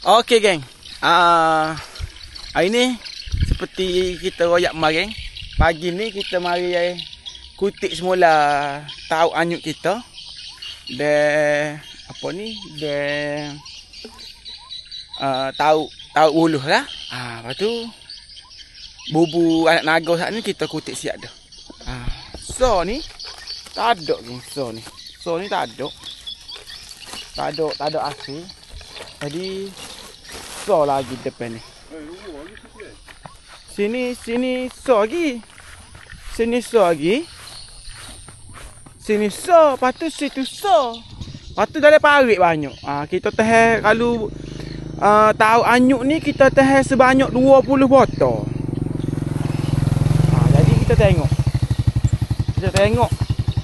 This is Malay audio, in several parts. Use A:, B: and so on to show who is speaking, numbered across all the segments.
A: Okey geng. Hari ni seperti kita royak kemarin, pagi ni kita mari kutik semula tahu anyut kita. Dan apa ni? Dan tahu uluh lah. Lepas tu bubu anak naga saat ni kita kutik siap dah. So ni tak ada geng, so ni. So ni tak ada. Tak ada asli. Jadi so lagi depan ni. Sini so lagi. Sini so lagi. Sini so, lepas tu situ so. Lepas tu dalam parit banyak. Kita teh kalau tahu anyuk ni kita teh sebanyak 20 botol. Jadi kita tengok. Kita tengok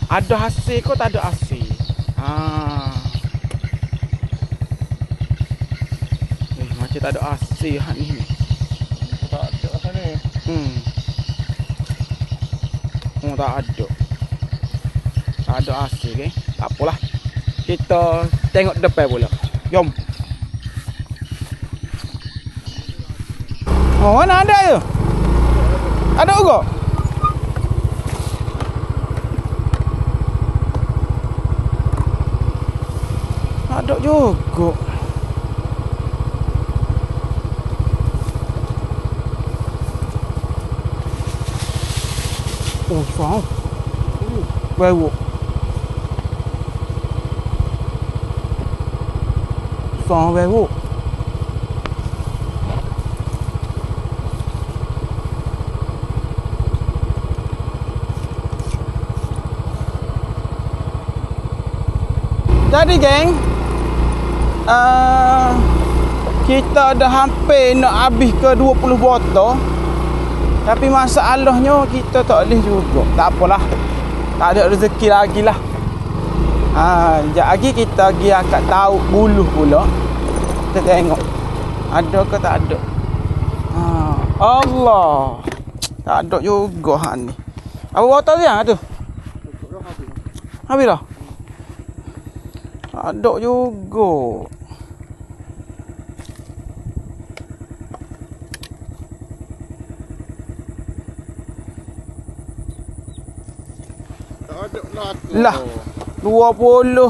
A: ada hasil ke tak ada hasil. Macam tak ada hasil hak ni.
B: Tak ada asal ni.
A: Tak ada. Tak ada hasil ke. Tak apalah. Kita tengok depan pula. Jom. Mana ada tu? Ada juga? Ada juga. Oh, sao? Bau. Sao bau? Jadi geng, kita dah hampir nak habis ke 20 botol. Tapi masalahnya kita tak boleh juga. Tak apalah. Tak ada rezeki lagi lah. Sekejap lagi kita pergi angkat tahu buluh pula. Kita tengok ada ke tak ada. Allah. Tak ada juga hak ni. Apa botol dia tu? Habis dah? Tak ada juga. Lah 20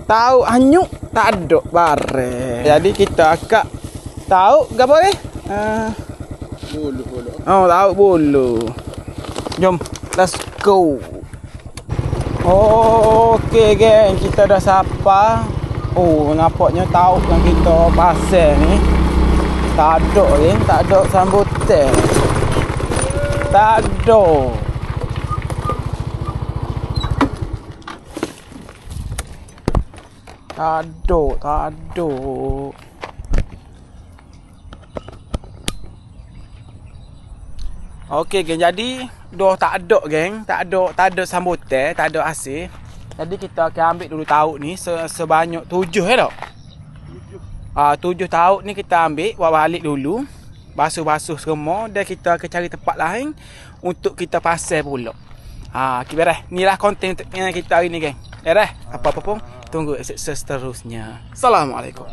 A: tahu anyuk tak ada barang. Jadi kita akak tahu gapo ni?
B: Bulu.
A: Tahu bulu. Jom, let's go. Okey geng, kita dah sapa. Nampaknya tahu yang kita pasal ni tak ada geng, tak ada sambutan. Tak ada. Tak ada. Okey geng, jadi dah tak ada geng, tak ada sambutan, tak ada asin. Jadi kita akan ambil dulu tahu ni sebanyak 7 tak? 7 tahu ni kita ambil, bawa balik dulu. Basuh semua dan kita akan cari tempat lain untuk kita pasal pula. Beres. Inilah konten kita hari ni geng. Beres. Apa-apa pun tunggu seterusnya. Assalamualaikum.